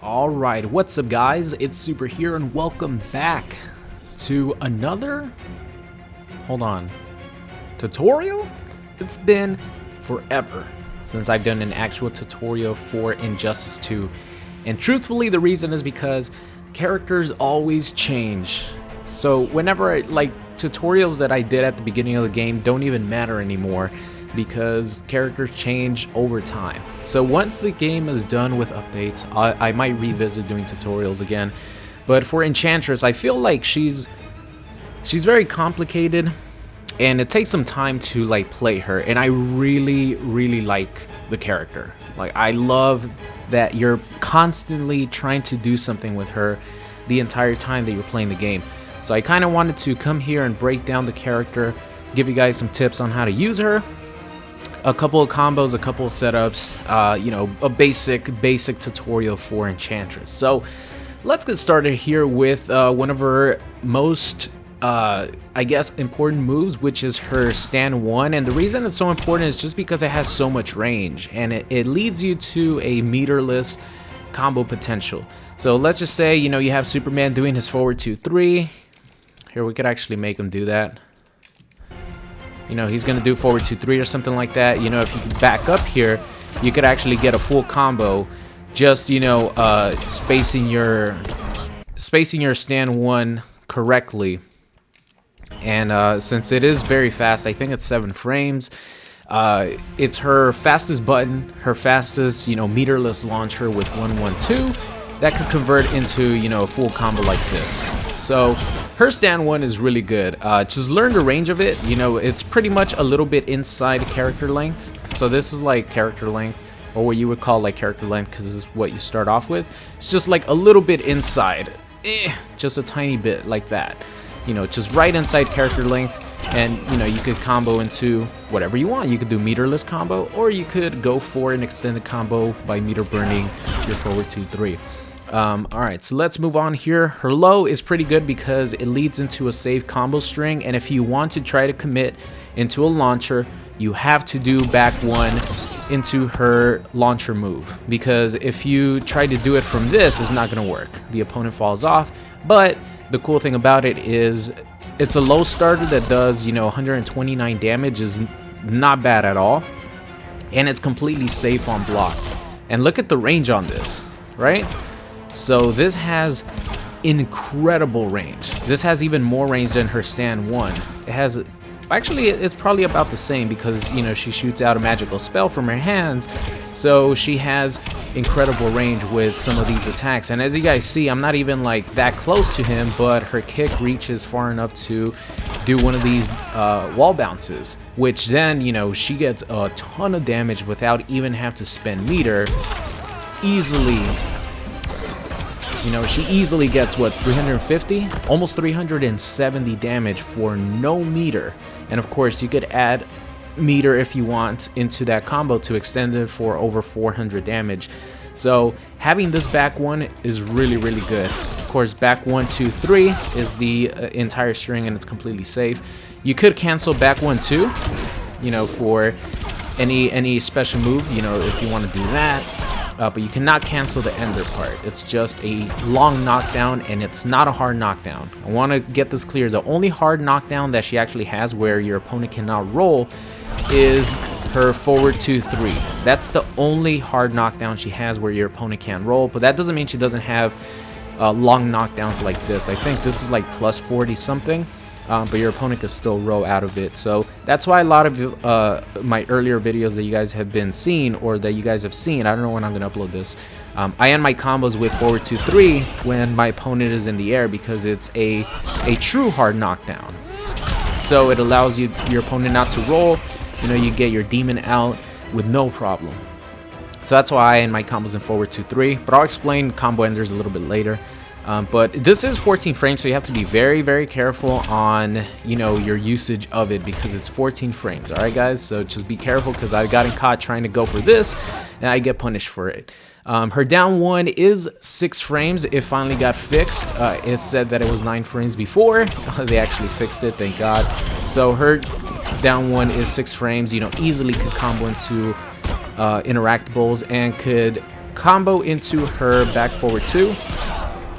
Alright, what's up guys? It's Super here and welcome back to another, tutorial? It's been forever since I've done an actual tutorial for Injustice 2, and truthfully the reason is because characters always change. So whenever tutorials that I did at the beginning of the game don't even matter anymore because characters change over time. So once the game is done with updates, I might revisit doing tutorials again. But for Enchantress, I feel like she's very complicated and it takes some time to play her, and I really like the character. I love that you're constantly trying to do something with her the entire time that you're playing the game. So I kind of wanted to come here and break down the character, give you guys some tips on how to use her, a couple of combos, a couple of setups, you know, a basic tutorial for Enchantress. So let's get started here with one of her most, I guess, important moves, which is her stand 1. And the reason it's so important is just because it has so much range, and it leads you to a meterless combo potential. So let's just say, you know, you have Superman doing his forward 2-3. Here, we could actually make him do that. You know, he's gonna do forward 2-3 or something like that. You know, if you back up here, you could actually get a full combo, just, you know, spacing your stand 1 correctly. And since it is very fast, I think it's 7 frames. It's her fastest button, her fastest, you know, meterless launcher with 1-1-2 that could convert into, you know, a full combo like this. So her stand 1 is really good. Just learn the range of it. You know, it's pretty much a little bit inside character length. So this is like character length, or what you would call like character length, because this is what you start off with. It's just like a little bit inside, just a tiny bit like that. You know, just right inside character length, and you know, you could combo into whatever you want. You could do meterless combo, or you could go for an extended combo by meter burning your forward 2-3. Alright, so let's move on here. Her low is pretty good because it leads into a safe combo string, and if you want to try to commit into a launcher, you have to do back 1 into her launcher move, because if you try to do it from this, it's not going to work. The opponent falls off. But the cool thing about it is it's a low starter that does, you know, 129 damage, is not bad at all, and it's completely safe on block. And look at the range on this, right? So this has incredible range. This has even more range than her stand 1. It has, actually it's probably about the same, because, you know, she shoots out a magical spell from her hands, so she has incredible range with some of these attacks. And as you guys see, I'm not even like that close to him, but her kick reaches far enough to do one of these wall bounces, which then, you know, she gets a ton of damage without even have to spend meter. Easily, you know, she easily gets, what, 350? Almost 370 damage for no meter. And of course, you could add meter if you want into that combo to extend it for over 400 damage. So having this back 1 is really good. Of course, back 1, 2, 3 is the entire string, and it's completely safe. You could cancel back 1, 2, you know, for any special move, you know, if you want to do that. But you cannot cancel the ender part. It's just a long knockdown, and it's not a hard knockdown. I want to get this clear. The only hard knockdown that she actually has where your opponent cannot roll is her forward 2-3. That's the only hard knockdown she has where your opponent can't roll, but that doesn't mean she doesn't have long knockdowns like this. I think this is like plus 40 something. But your opponent can still roll out of it. So that's why a lot of my earlier videos that you guys have been seeing, or that you guys have seen, I don't know when I'm going to upload this, I end my combos with forward 2-3 when my opponent is in the air, because it's a true hard knockdown. So it allows your opponent not to roll. You know, you get your demon out with no problem. So that's why I end my combos in forward 2-3, but I'll explain combo enders a little bit later. But this is 14 frames, so you have to be very careful on, you know, your usage of it, because it's 14 frames. All right, guys, so just be careful, because I've gotten caught trying to go for this, and I get punished for it. Her down 1 is 6 frames. It finally got fixed. It said that it was 9 frames before. They actually fixed it, thank God. So her down 1 is 6 frames. You know, easily could combo into interactables, and could combo into her back forward 2,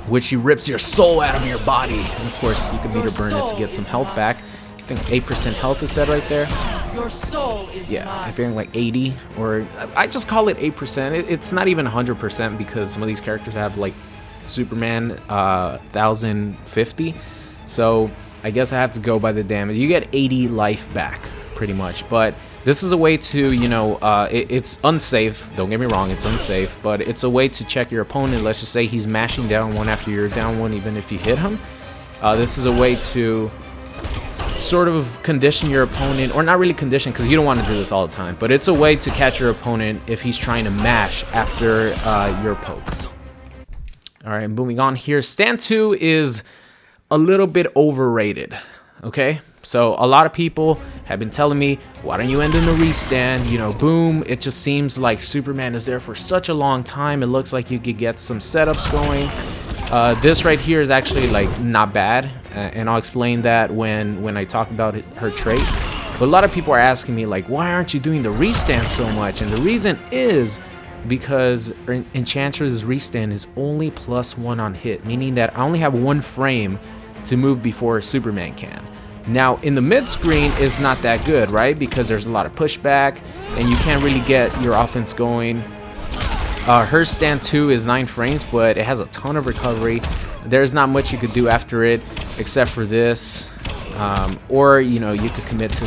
which she rips your soul out of your body. And of course, you can meter burn it to get some health back. I think 8% health is said right there. Your soul is yeah, I think like 80, or I just call it 8%. It's not even 100% because some of these characters have like Superman 1050. So I guess I have to go by the damage. You get 80 life back pretty much, but this is a way to, you know, it's unsafe. Don't get me wrong, it's unsafe, but it's a way to check your opponent. Let's just say he's mashing down 1 after you're down 1, even if you hit him. This is a way to sort of condition your opponent, or not really condition because you don't want to do this all the time, but it's a way to catch your opponent if he's trying to mash after your pokes. All right, moving on here. Stand 2 is a little bit overrated, okay? So a lot of people have been telling me, why don't you end in the restand? You know, boom, it just seems like Superman is there for such a long time. It looks like you could get some setups going. This right here is actually like not bad, and I'll explain that when I talk about her trait. But a lot of people are asking me like, why aren't you doing the restand so much? And the reason is because Enchantress' restand is only +1 on hit, meaning that I only have 1 frame to move before Superman can. Now, in the mid screen, it's not that good, right? Because there's a lot of pushback, and you can't really get your offense going. Her stand 2 is 9 frames, but it has a ton of recovery. There's not much you could do after it, except for this. Or, you know, you could commit to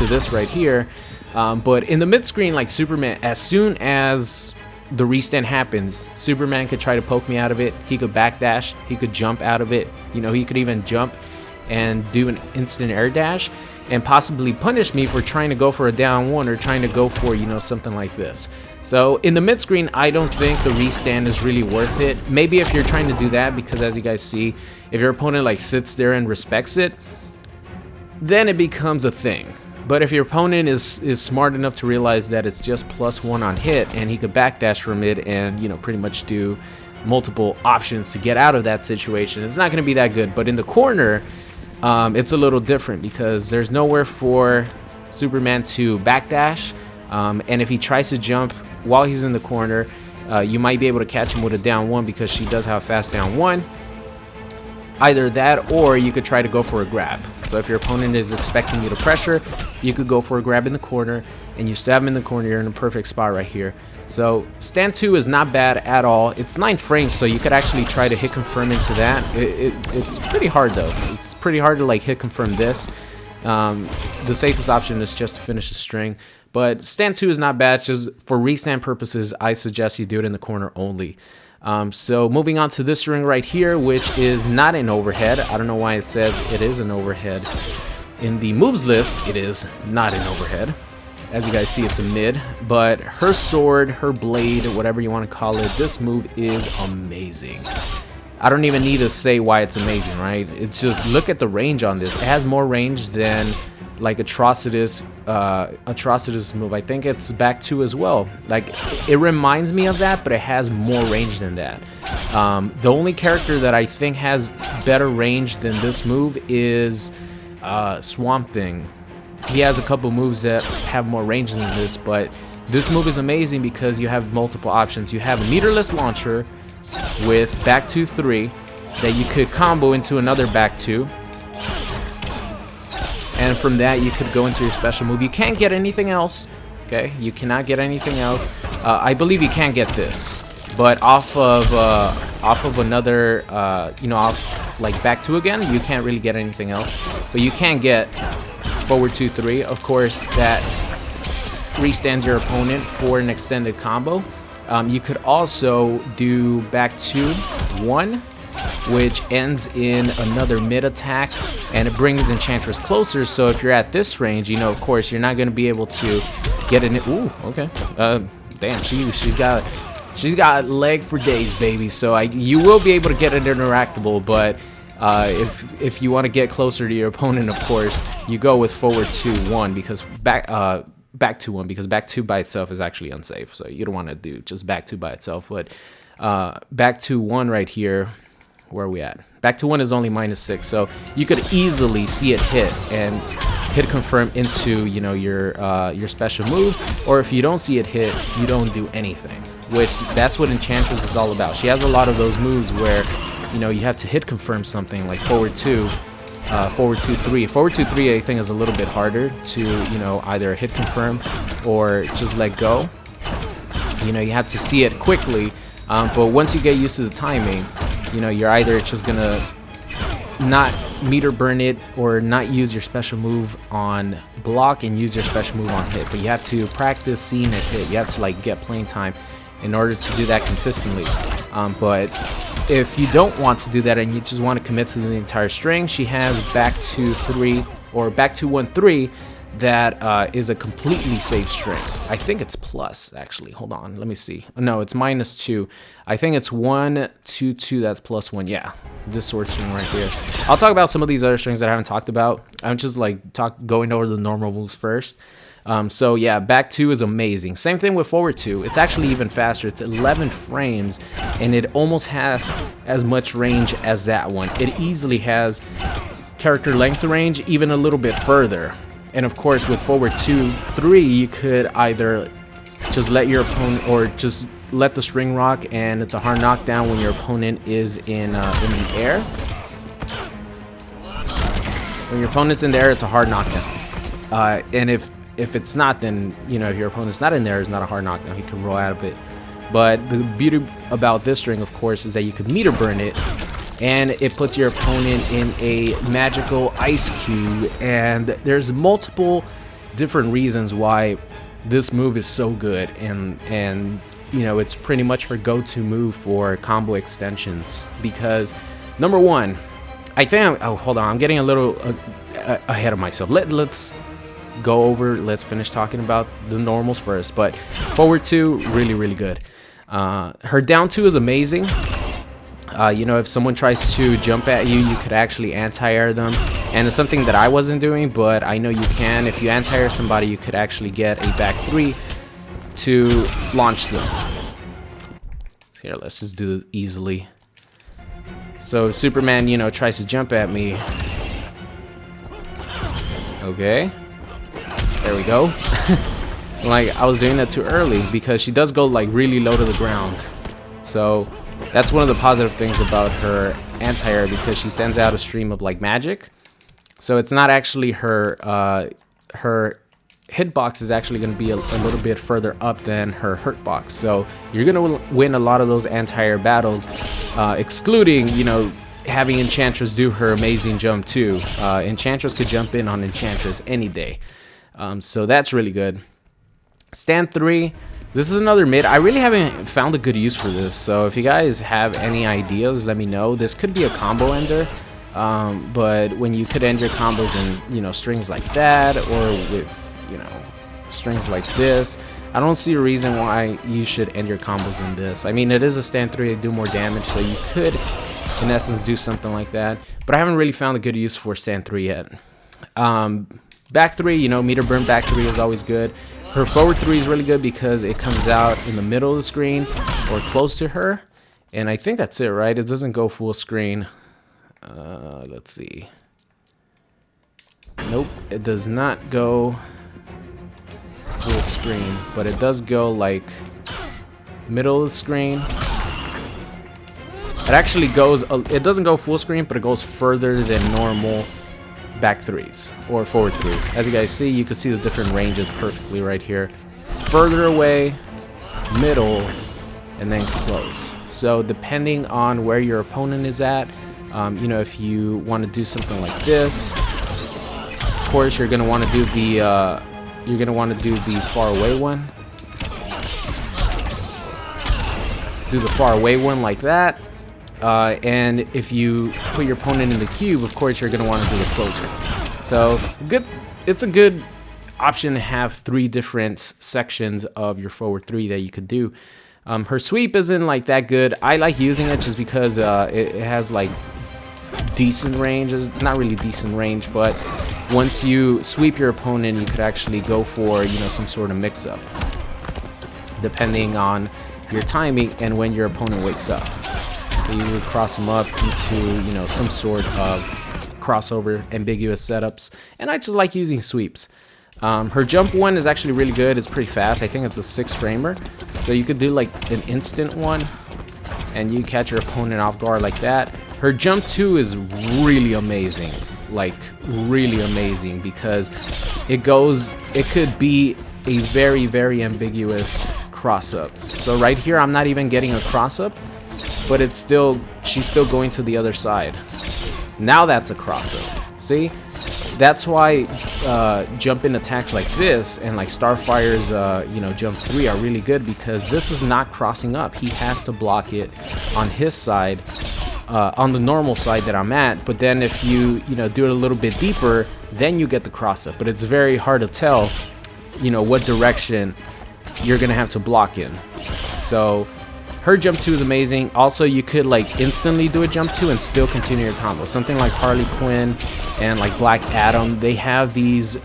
this right here. But in the mid screen, like Superman, as soon as the restand happens, Superman could try to poke me out of it. He could backdash. He could jump out of it. You know, he could even jump and do an instant air dash and possibly punish me for trying to go for a down 1 or trying to go for, you know, something like this. So in the mid screen, I don't think the restand is really worth it. Maybe if you're trying to do that, because as you guys see, if your opponent like sits there and respects it, then it becomes a thing. But if your opponent is smart enough to realize that it's just +1 on hit and he could backdash from it and, you know, pretty much do multiple options to get out of that situation, it's not going to be that good. But in the corner, it's a little different because there's nowhere for Superman to backdash. And if he tries to jump while he's in the corner, you might be able to catch him with a down 1 because she does have fast down 1. Either that, or you could try to go for a grab. So if your opponent is expecting you to pressure, you could go for a grab in the corner, and you stab him in the corner. You're in a perfect spot right here. So stand 2 is not bad at all. It's 9 frames, so you could actually try to hit confirm into that. It's pretty hard though. It's pretty hard to like hit confirm this. The safest option is just to finish the string. But stand 2 is not bad. Just for restand purposes, I suggest you do it in the corner only. So moving on to this ring right here, which is not an overhead. I don't know why it says it is an overhead. In the moves list, it is not an overhead. As you guys see, it's a mid, but her sword, her blade, whatever you want to call it, this move is amazing. I don't even need to say why it's amazing, right? It's just, look at the range on this. It has more range than like Atrocitus move. I think it's back 2 as well. Like, it reminds me of that, but it has more range than that. The only character that I think has better range than this move is Swamp Thing. He has a couple moves that have more range than this, but this move is amazing because you have multiple options. You have a meterless launcher with back 2-3 that you could combo into another back 2. And from that, you could go into your special move. You can't get anything else, okay? You cannot get anything else. I believe you can get this, but off of another, you know, off like back 2 again, you can't really get anything else. But you can get forward 2-3. Of course, that restands your opponent for an extended combo. You could also do back 2-1, which ends in another mid attack, and it brings Enchantress closer. So if you're at this range, you know, of course, you're not going to be able to get an. Ooh, okay. Damn, she's got leg for days, baby. So you will be able to get an interactable, but if you want to get closer to your opponent, of course, you go with forward 2-1 because back 2-1 because back 2 by itself is actually unsafe. So you don't want to do just back 2 by itself, but back 2-1 right here. Where are we at? Back to 1 is only -6, so you could easily see it hit, and hit confirm into, you know, your special move, or if you don't see it hit, you don't do anything, which that's what Enchantress is all about. She has a lot of those moves where, you know, you have to hit confirm something like forward 2, forward 2, 3. Forward 2, 3 I think is a little bit harder to, you know, either hit confirm or just let go. You know, you have to see it quickly, but once you get used to the timing, you know, you're either just gonna not meter burn it or not use your special move on block and use your special move on hit. But you have to practice seeing it hit. You have to like get playing time in order to do that consistently. But if you don't want to do that and you just want to commit to the entire string, she has back 2 3 or back 2 1 3 that is a completely safe string. I think it's plus, actually. Hold on, let me see. No, it's -2. I think it's 1 2 2. That's +1. Yeah, this sword string right here. I'll talk about some of these other strings that I haven't talked about. I'm just like going over the normal moves first. So yeah, back 2 is amazing. Same thing with forward 2. It's actually even faster. It's 11 frames, and it almost has as much range as that one. It easily has character length range, even a little bit further. And of course, with forward 2 3, you could either just let your opponent, or just let the string rock, and it's a hard knockdown when your opponent is in the air. When your opponent's in the air, it's a hard knockdown. And if it's not, then, you know, if your opponent's not in there, it's not a hard knockdown. He can roll out of it. But the beauty about this string, of course, is that you can meter burn it, and it puts your opponent in a magical ice cube. And there's multiple different reasons why this move is so good, and you know, it's pretty much her go-to move for combo extensions. Because number one, I think hold on, I'm getting a little ahead of myself. Let's finish talking about the normals first. But forward 2, really good. Her down 2 is amazing. You know, if someone tries to jump at you, you could actually anti-air them. And it's something that I wasn't doing, but I know you can. If you anti-air somebody, you could actually get a back 3 to launch them. Here, let's just do it easily. So if Superman, you know, tries to jump at me. Okay. There we go. Like, I was doing that too early because she does go like really low to the ground. So that's one of the positive things about her anti-air, because she sends out a stream of like magic. So it's not actually her her hitbox is actually going to be a little bit further up than her hurtbox. So you're going to win a lot of those anti-air battles, excluding, you know, having Enchantress do her amazing jump too. Enchantress could jump in on Enchantress any day. So that's really good. Stand 3. This is another mid. I really haven't found a good use for this, so if you guys have any ideas, let me know. This could be a combo ender, but when you could end your combos in, you know, strings like that, or with, you know, strings like this, I don't see a reason why you should end your combos in this. I mean, it is a stand 3 to do more damage, so you could, in essence, do something like that, but I haven't really found a good use for stand 3 yet. Back 3, you know, meter burn back 3 is always good. Her forward 3 is really good because it comes out in the middle of the screen or close to her. And I think that's it, right? It doesn't go full screen. Let's see. Nope, it does not go full screen, but it does go like middle of the screen. It actually goes, it doesn't go full screen, but it goes further than normal back 3s or forward 3s. As you guys see, you can see the different ranges perfectly right here. Further away, middle, and then close. So depending on where your opponent is at, you know, if you want to do something like this, of course you're gonna want to do the far away one. Do the far away one like that. And if you put your opponent in the cube, of course you're going to want to do the closer. So it's a good option to have 3 different sections of your forward 3 that you could do. Her sweep isn't like that good. I like using it just because it has like decent range. It's not really decent range, but once you sweep your opponent, you could actually go for, you know, some sort of mix-up, depending on your timing and when your opponent wakes up. So you would cross them up into, you know, some sort of crossover ambiguous setups, and I just like using sweeps. Her jump one is actually really good. It's pretty fast. I think it's a 6-framer, so you could do like an instant one and you catch your opponent off guard like that. Her jump 2 is really amazing, like really amazing, because it could be a very, very ambiguous cross up. So right here I'm not even getting a cross up, but she's still going to the other side. Now that's a cross up. See, that's why jump-in attacks like this and like Starfire's jump 3 are really good, because this is not crossing up. He has to block it on his side, on the normal side that I'm at. But then if you do it a little bit deeper, then you get the cross up. But it's very hard to tell what direction you're gonna have to block in. So her jump 2 is amazing. Also, you could like instantly do a jump 2 and still continue your combo. Something like Harley Quinn and like Black Adam, they have these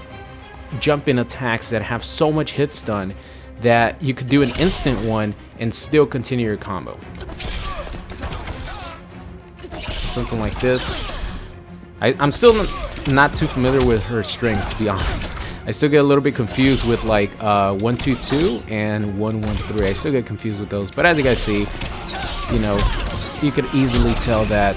jump-in attacks that have so much hit stun that you could do an instant one and still continue your combo. Something like this. I'm still not too familiar with her strings, to be honest. I still get a little bit confused with like 1-2-2 and 1-1-3. I still get confused with those, but as you guys see, you could easily tell that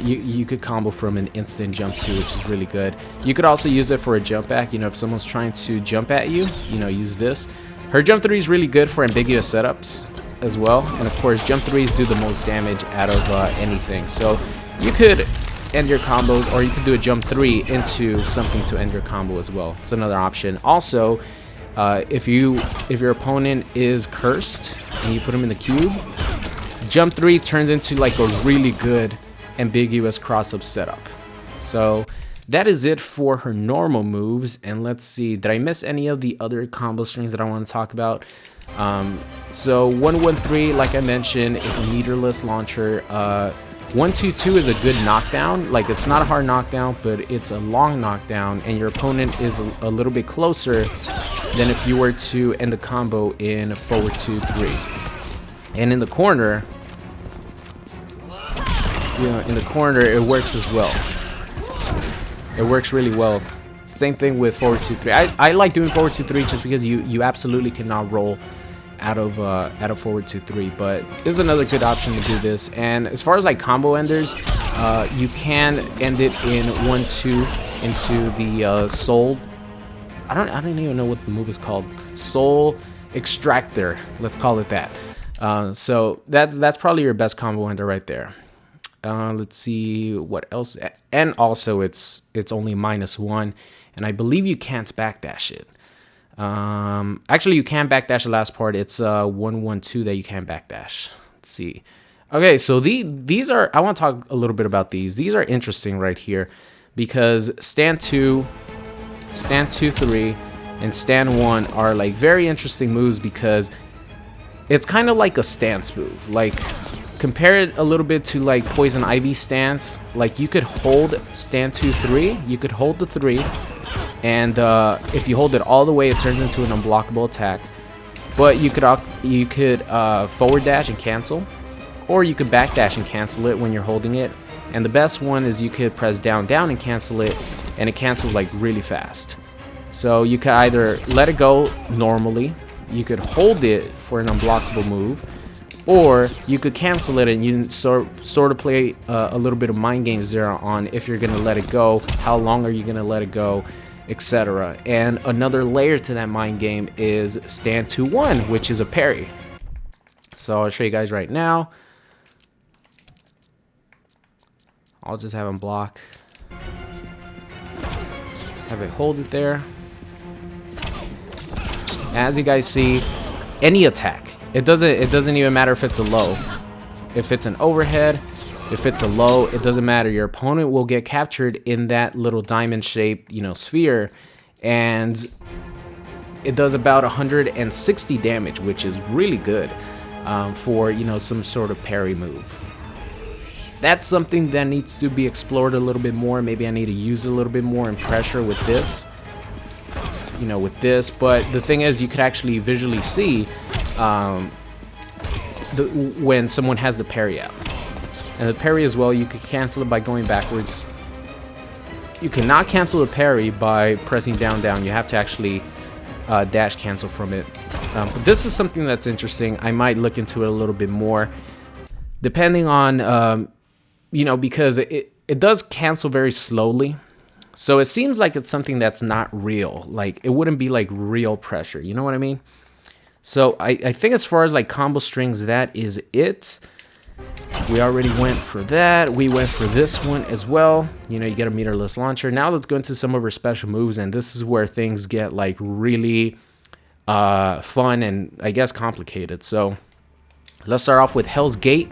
you could combo from an instant jump 2, which is really good. You could also use it for a jump back. If someone's trying to jump at you, use this. Her jump 3 is really good for ambiguous setups as well, and of course jump 3s do the most damage out of anything. So you could end your combos, or you could do a jump 3 into something to end your combo as well. It's another option. Also, if your opponent is cursed and you put him in the cube, jump 3 turns into like a really good ambiguous cross-up setup. So that is it for her normal moves. And let's see, did I miss any of the other combo strings that I want to talk about? So 1-1-3, like I mentioned, is a meterless launcher. 1-2-2 is a good knockdown. Like, it's not a hard knockdown, but it's a long knockdown, and your opponent is a little bit closer than if you were to end the combo in a forward 2-3. And in the corner, it works as well. It works really well. Same thing with forward 2-3. I like doing forward 2-3 just because you absolutely cannot roll out of forward 2-3, but this is another good option to do this. And as far as like combo enders, you can end it in 1-2 into the soul. I don't even know what the move is called. Soul Extractor, let's call it that. So that's probably your best combo ender right there. Let's see what else. And also it's only -1, and I believe you can't backdash it. Actually, you can backdash the last part. It's 1-1-2 that you can backdash. Let's see. Okay, so these are, I want to talk a little bit about these. These are interesting right here, because stand 2, stand 2-3, and stand 1 are like very interesting moves, because it's kind of like a stance move. Like, compare it a little bit to like Poison Ivy stance. Like, you could hold stand 2-3, you could hold the 3, and if you hold it all the way, it turns into an unblockable attack. But you could forward dash and cancel, or you could back dash and cancel it when you're holding it. And the best one is you could press down and cancel it, and it cancels like really fast. So you could either let it go normally, you could hold it for an unblockable move, or you could cancel it and you sort of play a little bit of mind games there on if you're gonna let it go, how long are you gonna let it go, etc. And another layer to that mind game is stand 2-1, which is a parry. So I'll show you guys right now. I'll just have him block, have it hold it there. As you guys see, any attack, it doesn't even matter if it's a low, if it's an overhead, if it's a low, it doesn't matter. Your opponent will get captured in that little diamond shaped, sphere, and it does about 160 damage, which is really good for some sort of parry move. That's something that needs to be explored a little bit more. Maybe I need to use a little bit more in pressure with this, but the thing is, you could actually visually see when someone has the parry out. And the parry as well, you could cancel it by going backwards you cannot cancel a parry by pressing down down. You have to actually dash cancel from it. But this is something that's interesting. I might look into it a little bit more, depending on you know, because it does cancel very slowly. So it seems like it's something that's not real. Like, it wouldn't be like real pressure. You know what I mean? So I think as far as like combo strings, that is it. We already went for that. We went for this one as well. You know, you get a meterless launcher. Now let's go into some of her special moves. And this is where things get like really fun and I guess complicated. So let's start off with Hell's Gate.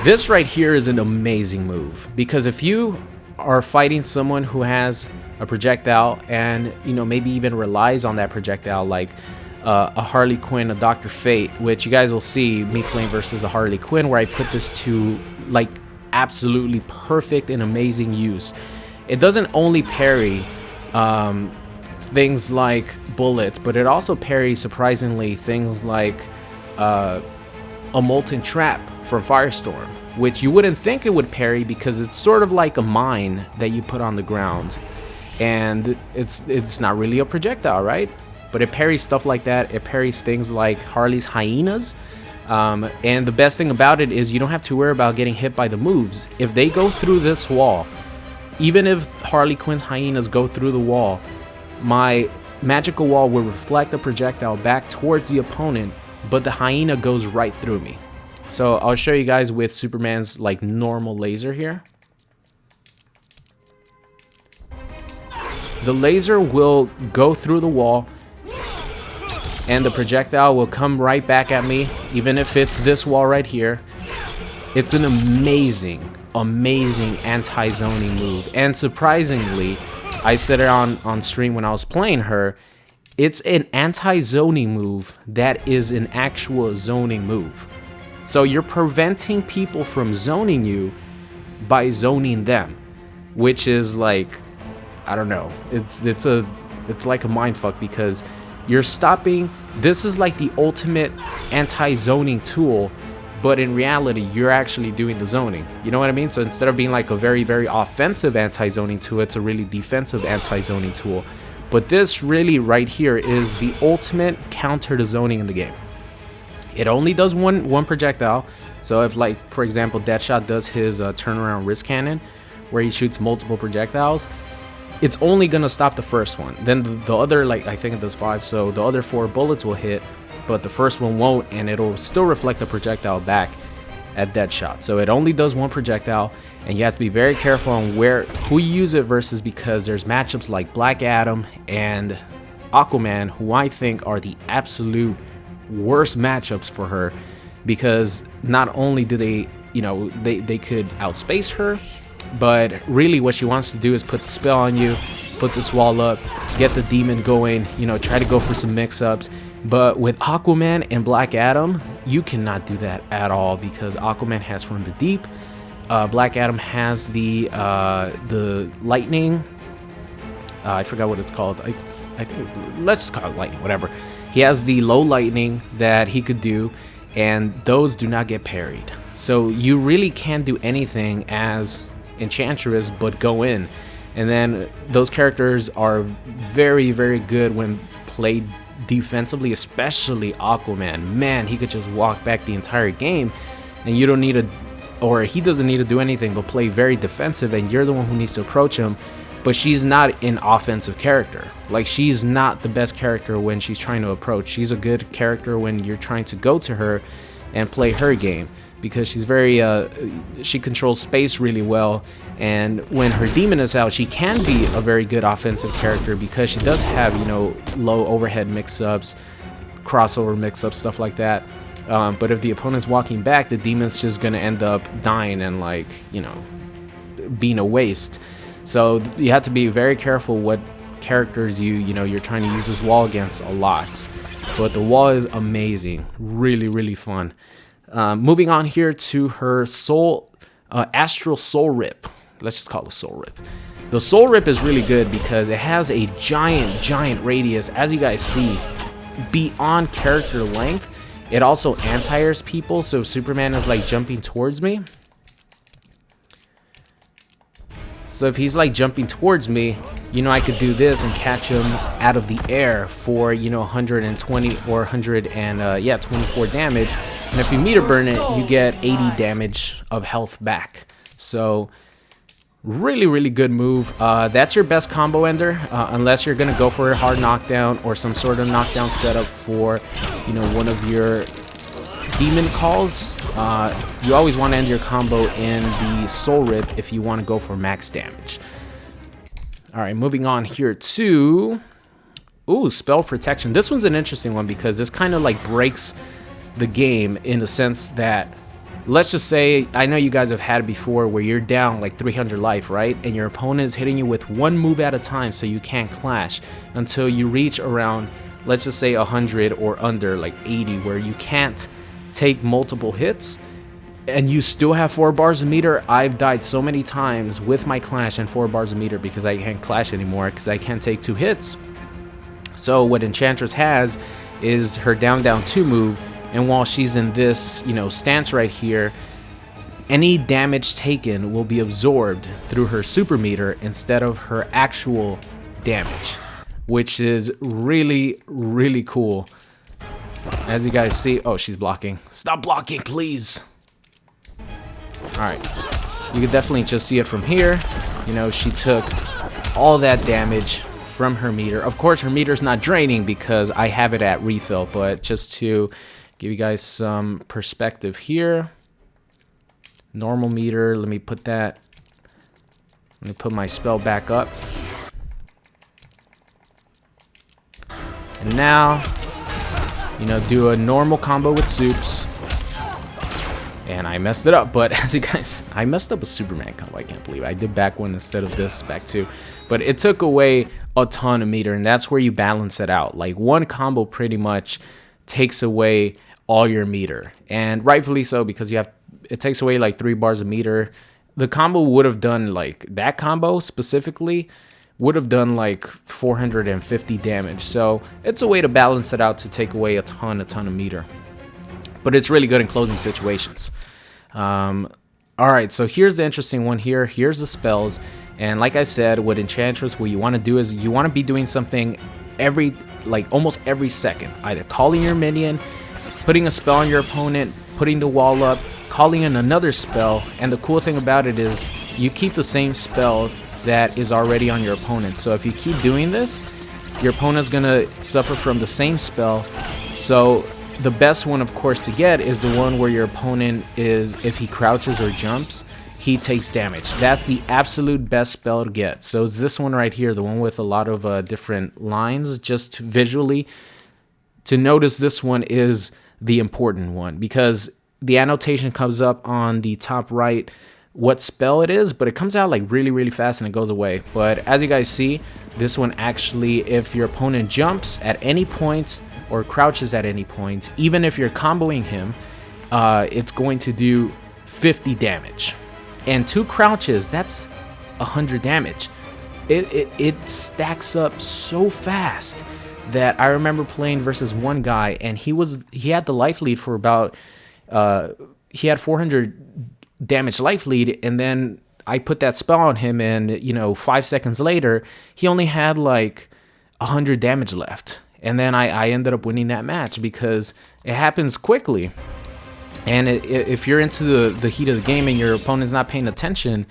This right here is an amazing move, because if you are fighting someone who has a projectile and, you know, maybe even relies on that projectile, like a Harley Quinn, a Dr. Fate, which you guys will see me playing versus a Harley Quinn, where I put this to like absolutely perfect and amazing use. It doesn't only parry things like bullets, but it also parries surprisingly things like a Molten Trap from Firestorm, which you wouldn't think it would parry because it's sort of like a mine that you put on the ground, and it's not really a projectile, right? But it parries stuff like that. It parries things like Harley's hyenas, and the best thing about it is you don't have to worry about getting hit by the moves. If they go through this wall, even if Harley Quinn's hyenas go through the wall, my magical wall will reflect the projectile back towards the opponent, but the hyena goes right through me. So I'll show you guys with Superman's like normal laser here. The laser will go through the wall and the projectile will come right back at me, even if it's this wall right here. It's an amazing, amazing anti-zoning move. And surprisingly, I said it on stream when I was playing her, it's an anti-zoning move that is an actual zoning move. So you're preventing people from zoning you by zoning them, which is like, I don't know, it's like a mindfuck, because you're stopping. This is like the ultimate anti-zoning tool, but in reality you're actually doing the zoning. You know what I mean? So instead of being like a very, very offensive anti-zoning tool, it's a really defensive anti-zoning tool. But this really right here is the ultimate counter to zoning in the game. It only does one projectile. So if, like, for example, Deadshot does his turnaround wrist cannon, where he shoots multiple projectiles, it's only gonna stop the first one. Then the other, like, I think it does 5, so the other 4 bullets will hit, but the first one won't, and it'll still reflect the projectile back at Deadshot. So it only does one projectile, and you have to be very careful on who you use it versus, because there's matchups like Black Adam and Aquaman, who I think are the absolute worst matchups for her, because not only do they, you know, they could outspace her, but really what she wants to do is put the spell on you, put this wall up, get the demon going, you know, try to go for some mix-ups. But with Aquaman and Black Adam, you cannot do that at all, because Aquaman has From the Deep, Black Adam has the lightning, I forgot what it's called, I think, let's just call it lightning, whatever. He has the low lightning that he could do, and those do not get parried. So you really can't do anything as Enchantress but go in. And then those characters are very, very good when played defensively, especially Aquaman. Man, he could just walk back the entire game, and you don't need to, or he doesn't need to do anything but play very defensive, and you're the one who needs to approach him. But she's not an offensive character. Like, she's not the best character when she's trying to approach. She's a good character when you're trying to go to her and play her game, because she's very she controls space really well, and when her demon is out, she can be a very good offensive character, because she does have, you know, low overhead mix-ups, crossover mix-ups, stuff like that. But if the opponent's walking back, the demon's just gonna end up dying and, like, you know, being a waste. So you have to be very careful what characters you're trying to use this wall against a lot. But the wall is amazing, really, really fun. Moving on here to her Astral Soul Rip. Let's just call it Soul Rip. The Soul Rip is really good because it has a giant radius, as you guys see, beyond character length. It also anti-airs people, so Superman is like jumping towards me. So if he's like jumping towards me, you know, I could do this and catch him out of the air for, you know, 120 or 24 damage. And if you meter burn it, you get 80 damage of health back. So really good move. That's your best combo ender, unless you're gonna go for a hard knockdown or some sort of knockdown setup for, you know, one of your demon calls. You always want to end your combo in the soul rip if you want to go for max damage. All right, moving on here to spell protection. This one's an interesting one because this kind of like breaks the game in the sense that, let's just say, I know you guys have had it before where you're down like 300 life, right? And your opponent is hitting you with one move at a time, so you can't clash until you reach around, let's just say 100 or under, like 80, where you can't take multiple hits and you still have 4 bars of meter. I've died so many times with my clash and 4 bars of meter because I can't clash anymore because I can't take 2 hits. So what Enchantress has is her down 2 move, and while she's in this, you know, stance right here, any damage taken will be absorbed through her super meter instead of her actual damage, which is really cool. As you guys see, oh, she's blocking. Stop blocking, please. All right, you can definitely just see it from here. You know, she took all that damage from her meter. Of course, her meter's not draining because I have it at refill, but just to give you guys some perspective here. Normal meter, let me put my spell back up. And now, you know, do a normal combo with soups. And I messed it up, but as you guys, I messed up a Superman combo. I can't believe it. I did back one instead of this, back two. But it took away a ton of meter, and that's where you balance it out. Like, one combo pretty much takes away all your meter, and rightfully so, because it takes away like 3 bars of meter. The combo would have done, like, that combo specifically would have done like 450 damage. So it's a way to balance it out to take away a ton of meter. But it's really good in closing situations. Alright, so here's the interesting one here. Here's the spells. And like I said, with Enchantress, what you want to do is you want to be doing something almost every second. Either calling your minion, putting a spell on your opponent, putting the wall up, calling in another spell. And the cool thing about it is you keep the same spell that is already on your opponent. So if you keep doing this, your opponent's going to suffer from the same spell. So the best one, of course, to get is the one where your opponent is, if he crouches or jumps, he takes damage. That's the absolute best spell to get. So it's this one right here, the one with a lot of different lines. Just visually, to notice this one is the important one, because the annotation comes up on the top right what spell it is, but it comes out like really fast and it goes away. But as you guys see, this one actually, if your opponent jumps at any point or crouches at any point, even if you're comboing him, it's going to do 50 damage. And 2 crouches, that's 100 damage. It stacks up so fast that I remember playing versus one guy, and he had the life lead for about he had 400 damage life lead, and then I put that spell on him, and 5 seconds later he only had like 100 damage left. And then I ended up winning that match because it happens quickly. And if you're into the heat of the game and your opponent's not paying attention,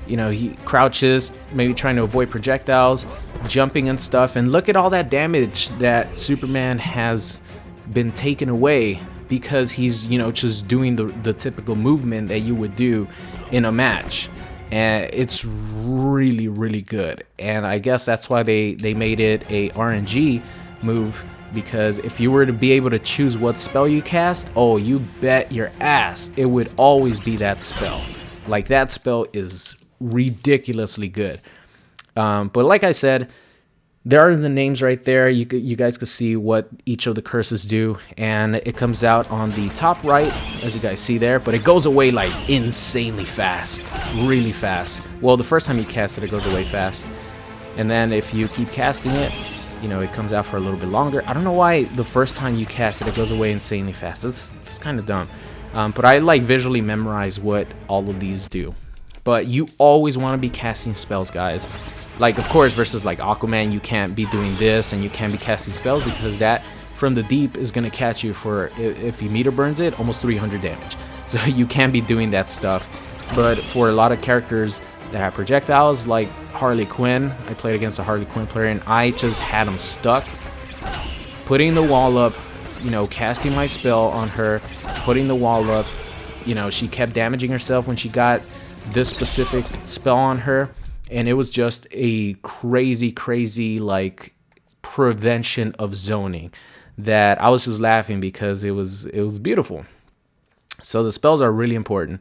he crouches, maybe trying to avoid projectiles, jumping and stuff. And look at all that damage that Superman has been taken away because he's, just doing the typical movement that you would do in a match. And it's really good, and I guess that's why they made it a RNG move, because if you were to be able to choose what spell you cast, oh, you bet your ass it would always be that spell. Like, that spell is ridiculously good. But like I said, there are the names right there. You guys can see what each of the curses do, and it comes out on the top right, as you guys see there, but it goes away like insanely fast, really fast. Well, the first time you cast it goes away fast, and then if you keep casting it, it comes out for a little bit longer. I don't know why the first time you cast it goes away insanely fast. It's kind of dumb. But I like visually memorize what all of these do. But you always want to be casting spells, guys. Like, of course, versus like Aquaman, you can't be doing this and you can't be casting spells, because that from the deep is going to catch you for, if he meter burns it, almost 300 damage. So you can't be doing that stuff. But for a lot of characters that have projectiles, like Harley Quinn, I played against a Harley Quinn player and I just had him stuck. Putting the wall up, you know, casting my spell on her, putting the wall up, you know, she kept damaging herself when she got this specific spell on her, and it was just a crazy like prevention of zoning that I was just laughing because it was beautiful. So the spells are really important.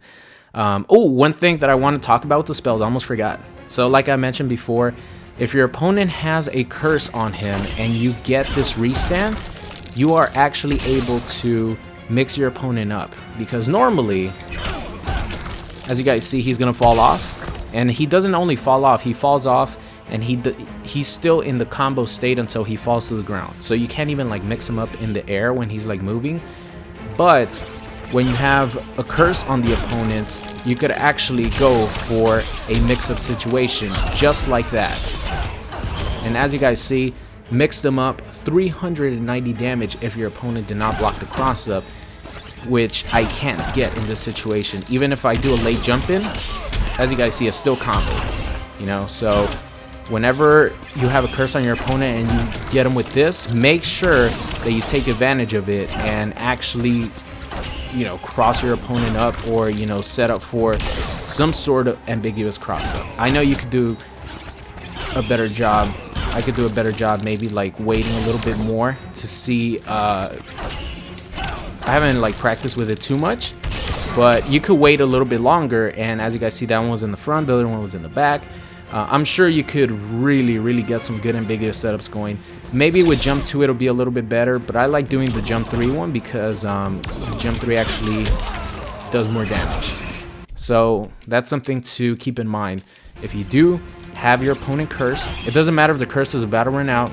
Oh, one thing that I want to talk about with the spells, I almost forgot. So like I mentioned before, if your opponent has a curse on him and you get this restand, you are actually able to mix your opponent up, because normally, as you guys see, he's gonna fall off, and he doesn't only fall off, he falls off and he's still in the combo state until he falls to the ground. So you can't even like mix him up in the air when he's like moving. But when you have a curse on the opponent, you could actually go for a mix-up situation just like that. And as you guys see, mix them up, 390 damage if your opponent did not block the cross-up, which I can't get in this situation. Even if I do a late jump in, as you guys see, it's still combo. You know, so whenever you have a curse on your opponent and you get him with this, make sure that you take advantage of it and actually, you know, cross your opponent up, or, you know, set up for some sort of ambiguous cross-up. I know you could do a better job. I could do a better job maybe like waiting a little bit more to see. I haven't like practiced with it too much, but you could wait a little bit longer, and as you guys see, that one was in the front, the other one was in the back. I'm sure you could really get some good ambiguous setups going. Maybe with jump 2 it'll be a little bit better, but I like doing the jump 3 one because the jump 3 actually does more damage. So that's something to keep in mind. If you do have your opponent cursed, it doesn't matter if the curse is about to run out.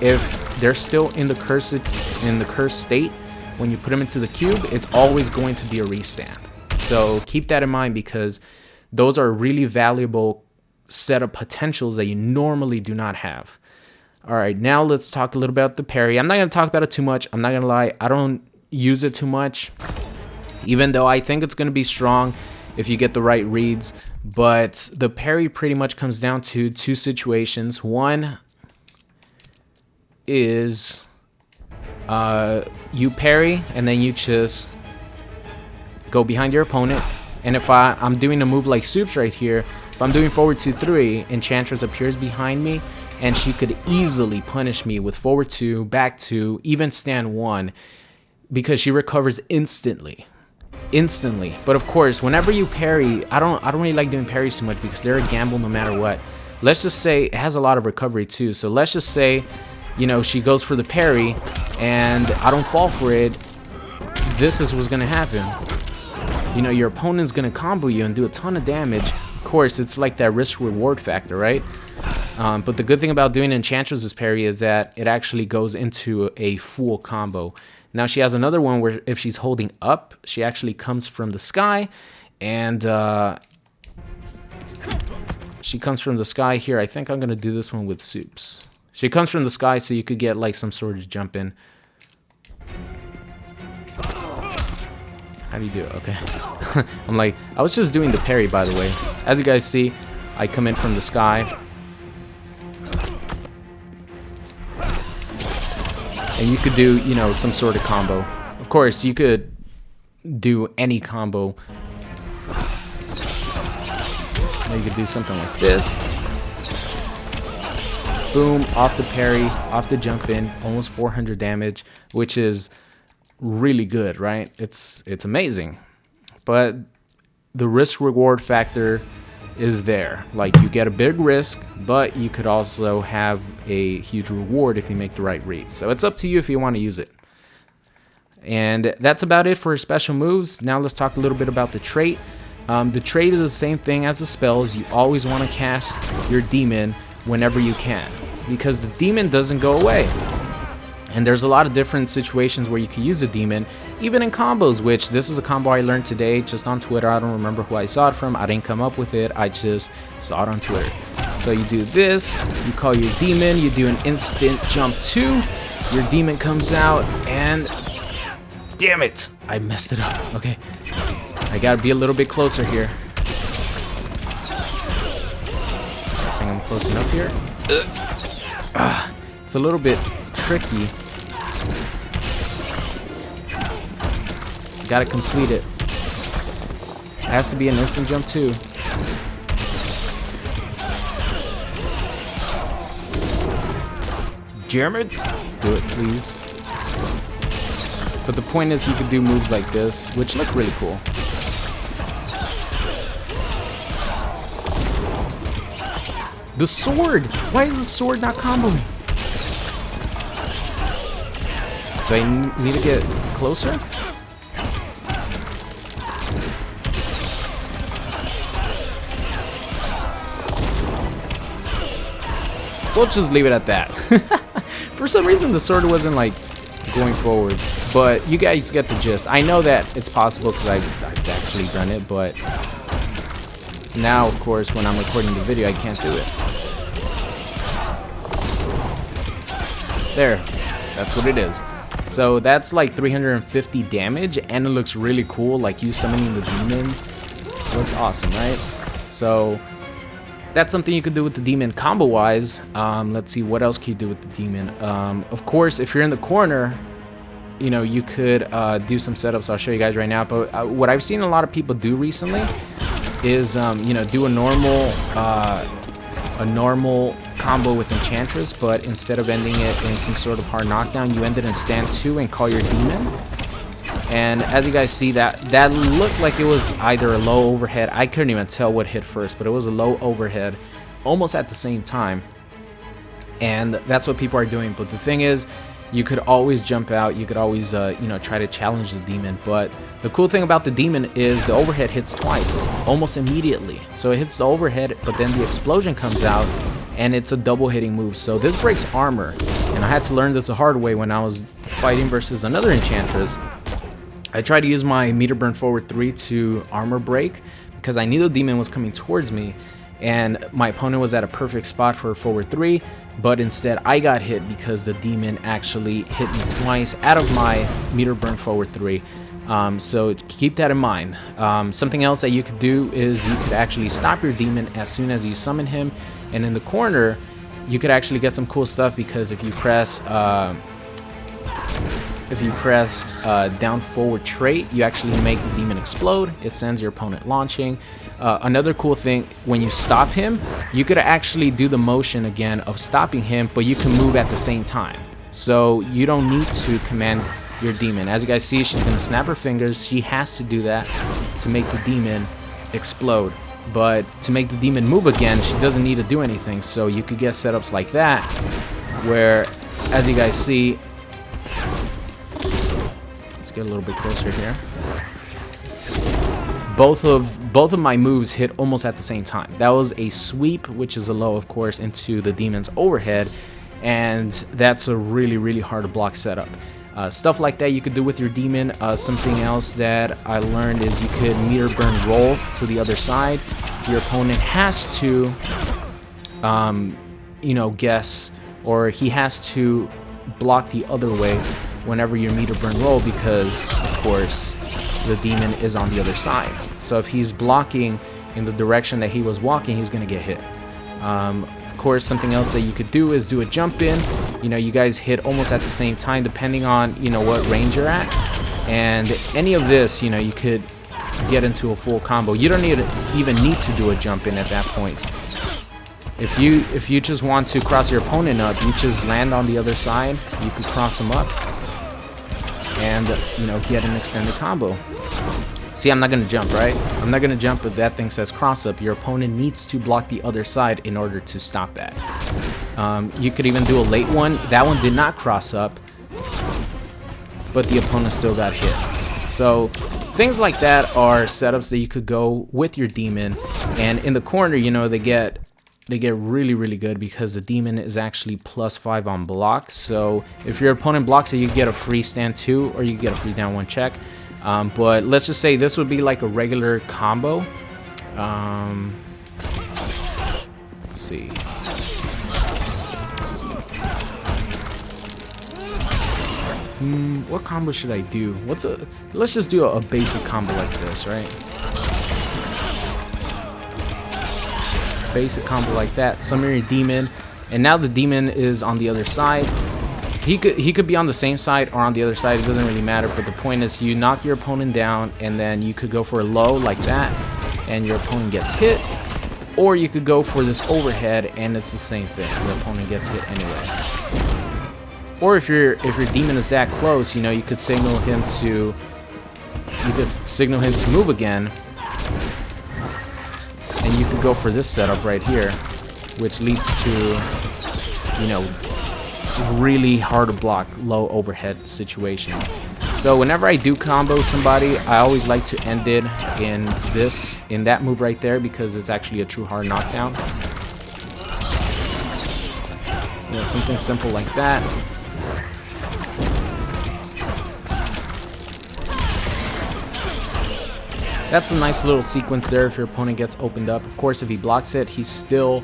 If they're still in the cursed state, when you put them into the cube, it's always going to be a restand. So keep that in mind, because those are really valuable setup potentials that you normally do not have. All right, now let's talk a little about the parry. I'm not going to talk about it too much. I'm not going to lie. I don't use it too much, even though I think it's going to be strong if you get the right reads. But the parry pretty much comes down to two situations. One is you parry and then you just go behind your opponent. And if I'm doing a move like Soups right here, if I'm doing forward 2-3, Enchantress appears behind me, and she could easily punish me with forward 2, back 2, even stand 1, because she recovers instantly. But of course, whenever you parry, I don't really like doing parries too much because they're a gamble no matter what. Let's just say it has a lot of recovery too. So let's just say, you know, she goes for the parry and I don't fall for it. This is what's gonna happen. You know, your opponent's gonna combo you and do a ton of damage. Of course, it's like that risk-reward factor, right? But the good thing about doing Enchantress's parry is that it actually goes into a full combo. Now she has another one where if she's holding up, she actually comes from the sky, and she comes from the sky here. I think I'm gonna do this one with Soups. She comes from the sky, so you could get like some sort of jump in. How do you do it? Okay. I'm like, I was just doing the parry, by the way. As you guys see, I come in from the sky. And you could do, you know, some sort of combo. Of course, you could do any combo. Now you could do something like this. Boom, off the parry, off the jump in, almost 400 damage, which is really good, right? It's amazing. But the risk reward factor is there. Like, you get a big risk, but you could also have a huge reward if you make the right read. So it's up to you if you want to use it. And that's about it for special moves. Now let's talk a little bit about the trait. The trait is the same thing as the spells. You always want to cast your demon whenever you can, because the demon doesn't go away. And there's a lot of different situations where you can use a demon. even in combos, which this is a combo I learned today just on Twitter. I don't remember who I saw it from. I didn't come up with it. I just saw it on Twitter. So you do this, you call your demon, you do an instant jump 2, your demon comes out, and damn it, I messed it up. Okay, I gotta be a little bit closer here. I think I'm close enough here. It's a little bit tricky. Gotta complete it. It has to be an instant jump too. Damn it. Do it, please. But the point is, you could do moves like this, which look really cool. The sword! Why is the sword not comboing? Do I need to get closer? We'll just leave it at that. For some reason, the sword wasn't like going forward, but you guys get the gist. I know that it's possible because I've actually done it, but now, of course, when I'm recording the video, I can't do it. There, that's what it is. So that's like 350 damage, and it looks really cool, like you summoning the demon. Looks awesome, right? So that's something you could do with the demon combo-wise. Let's see, what else can you do with the demon? Of course, if you're in the corner, you know, you could do some setups. I'll show you guys right now. But what I've seen a lot of people do recently is, you know, do a normal combo with Enchantress, but instead of ending it in some sort of hard knockdown, you end it in stand 2 and call your demon. And as you guys see, that looked like it was either a low overhead. I couldn't even tell what hit first, but it was a low overhead almost at the same time. And that's what people are doing. But the thing is, you could always jump out. You could always, you know, try to challenge the demon. But the cool thing about the demon is the overhead hits twice, almost immediately. So it hits the overhead, but then the explosion comes out, and it's a double hitting move. So this breaks armor. And I had to learn this the hard way when I was fighting versus another Enchantress. I tried to use my meter burn forward 3 to armor break because I knew the demon was coming towards me, and my opponent was at a perfect spot for forward 3, but instead I got hit because the demon actually hit me twice out of my meter burn forward 3. So keep that in mind. Something else that you could do is you could actually stop your demon as soon as you summon him, and in the corner you could actually get some cool stuff, because if you press down forward trait, you actually make the demon explode. It sends your opponent launching. Another cool thing, when you stop him, you could actually do the motion again of stopping him, but you can move at the same time. So you don't need to command your demon. As you guys see, she's gonna snap her fingers. She has to do that to make the demon explode. But to make the demon move again, she doesn't need to do anything. So you could get setups like that, where, as you guys see, get a little bit closer here. Both of my moves hit almost at the same time. That was a sweep, which is a low, of course, into the demon's overhead, and that's a really hard to block setup. Stuff like that you could do with your demon. Something else that I learned is you could meter burn roll to the other side. Your opponent has to, you know, guess, or he has to block the other way whenever you meter burn roll, because of course the demon is on the other side. So if he's blocking in the direction that he was walking, he's gonna get hit. Of course, something else that you could do is do a jump in. You know, you guys hit almost at the same time, depending on, you know, what range you're at. And any of this, you know, you could get into a full combo. You don't even need to do a jump in at that point. If you just want to cross your opponent up, you just land on the other side. You can cross him up and, you know, get an extended combo. See, I'm not gonna jump, right? I'm not gonna jump, but that thing says cross up. Your opponent needs to block the other side in order to stop that. You could even do a late one. That one did not cross up, but the opponent still got hit. So things like that are setups that you could go with your demon. And in the corner, you know, they get they get really, really good because the demon is actually +5 on block. So if your opponent blocks it, you get a free stand 2, or you get a free down 1 check. But let's just say this would be like a regular combo. Let's see. What combo should I do? Let's just do a basic combo like this, right? Basic combo like that. Summon your demon, and now the demon is on the other side. He could be on the same side or on the other side. It doesn't really matter. But the point is, you knock your opponent down, and then you could go for a low like that, and your opponent gets hit. Or you could go for this overhead, and it's the same thing. Your opponent gets hit anyway. Or if your demon is that close, you know, you could signal him to move again, and you could go for this setup right here, which leads to, you know, really hard to block low overhead situation. So whenever I do combo somebody, I always like to end it in that move right there, because it's actually a true hard knockdown. You know, something simple like that. That's a nice little sequence there if your opponent gets opened up. Of course, if he blocks it, you're still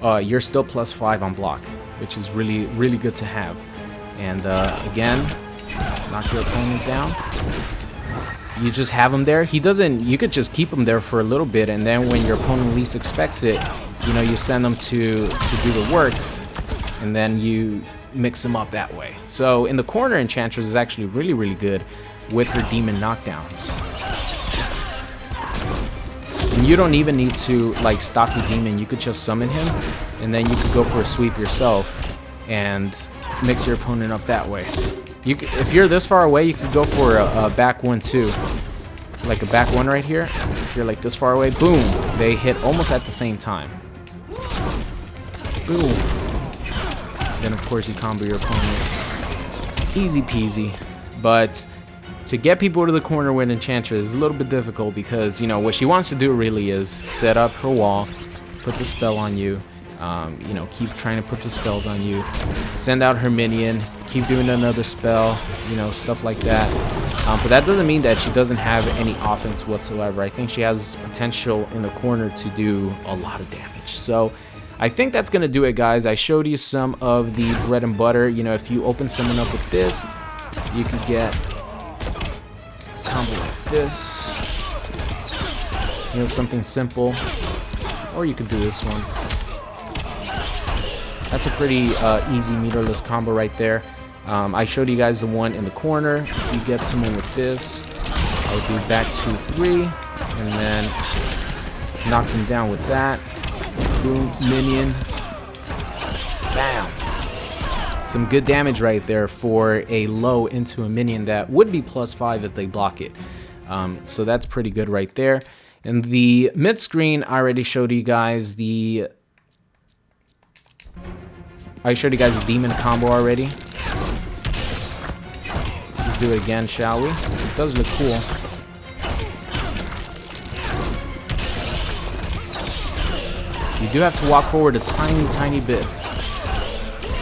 +5 on block, which is really, really good to have. And again, knock your opponent down. You just have him there. You could just keep him there for a little bit, and then when your opponent least expects it, you know, you send them to do the work, and then you mix them up that way. So in the corner, Enchantress is actually really, really good with her demon knockdowns. And you don't even need to like stop the demon. You could just summon him, and then you could go for a sweep yourself and mix your opponent up that way. If you're this far away, you could go for a back 1 too, like a back 1 right here. If you're like this far away, boom, they hit almost at the same time. Boom. Then of course you combo your opponent. Easy peasy. But to get people to the corner with Enchantress is a little bit difficult, because, you know, what she wants to do really is set up her wall, put the spell on you, you know, keep trying to put the spells on you, send out her minion, keep doing another spell, you know, stuff like that. But that doesn't mean that she doesn't have any offense whatsoever. I think she has potential in the corner to do a lot of damage. So I think that's going to do it, guys. I showed you some of the bread and butter. You know, if you open someone up with this, you could get combo like this, you know, something simple, or you could do this one. That's a pretty easy meterless combo right there. I showed you guys the one in the corner. If you get someone with this, I would do back 2-3, and then knock them down with that. Boom, minion, bam. Some good damage right there for a low into a minion that would be +5 if they block it. So that's pretty good right there. And the mid screen, I already showed you guys the demon combo already. Let's do it again, shall we? It does look cool. You do have to walk forward a tiny bit.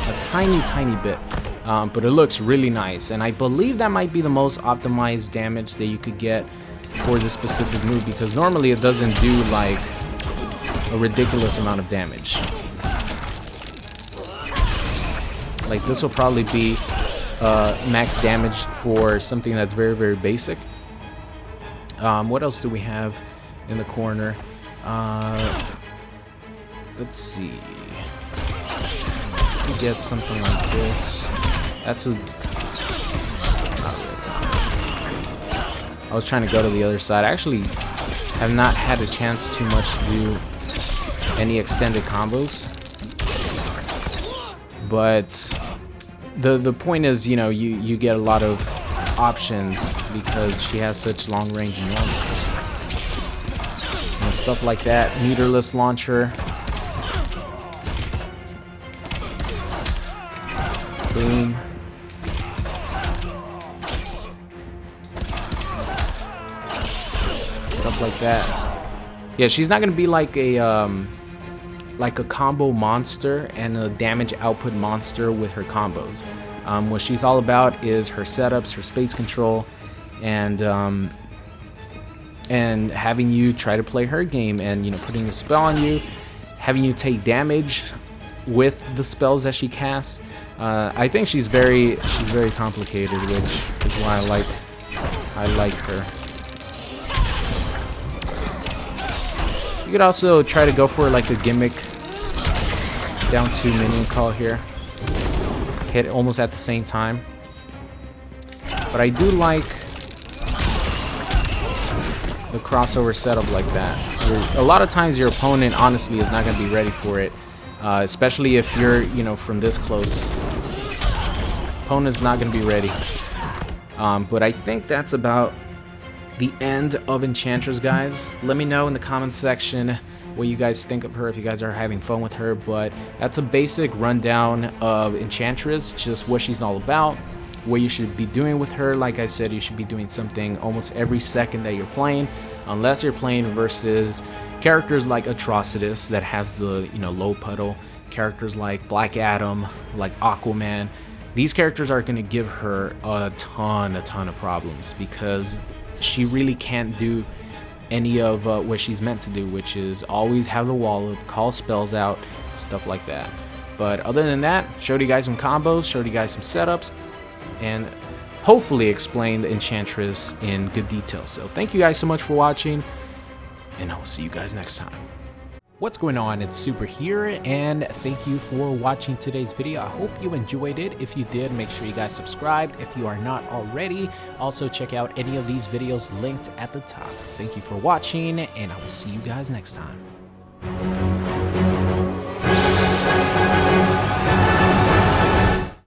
A tiny bit, but it looks really nice, and I believe that might be the most optimized damage that you could get for this specific move, because normally it doesn't do like a ridiculous amount of damage. Like this will probably be max damage for something that's very, very basic. What else do we have in the corner? Let's see. Get something like this. I was trying to go to the other side. I actually have not had a chance too much to do any extended combos, but the point is, you know, you get a lot of options because she has such long range normals. And stuff like that. Meterless launcher. Boom. Stuff like that. Yeah, she's not gonna be like a like a combo monster and a damage output monster with her combos. What she's all about is her setups, her space control, and having you try to play her game, and putting a spell on you, having you take damage with the spells that she casts. I think she's very complicated, which is why I like her. You could also try to go for like a gimmick down 2 minion call here. Hit almost at the same time. But I do like the crossover setup like that. A lot of times your opponent honestly is not going to be ready for it. Especially if you're, from this close. Opponent's not going to be ready. But I think that's about the end of Enchantress, guys. Let me know in the comments section what you guys think of her, if you guys are having fun with her. But that's a basic rundown of Enchantress, just what she's all about, what you should be doing with her. Like I said, you should be doing something almost every second that you're playing, unless you're playing versus characters like Atrocitus that has the low puddle, characters like Black Adam, like Aquaman. These characters are going to give her a ton of problems, because she really can't do any of what she's meant to do, which is always have the wall up, call spells out, stuff like that. But other than that, showed you guys some combos, showed you guys some setups, and hopefully explained Enchantress in good detail. So thank you guys so much for watching, and I'll see you guys next time. What's going on? It's Super here, and thank you for watching today's video. I hope you enjoyed it. If you did, make sure you guys subscribed if you are not already. Also, check out any of these videos linked at the top. Thank you for watching, and I will see you guys next time.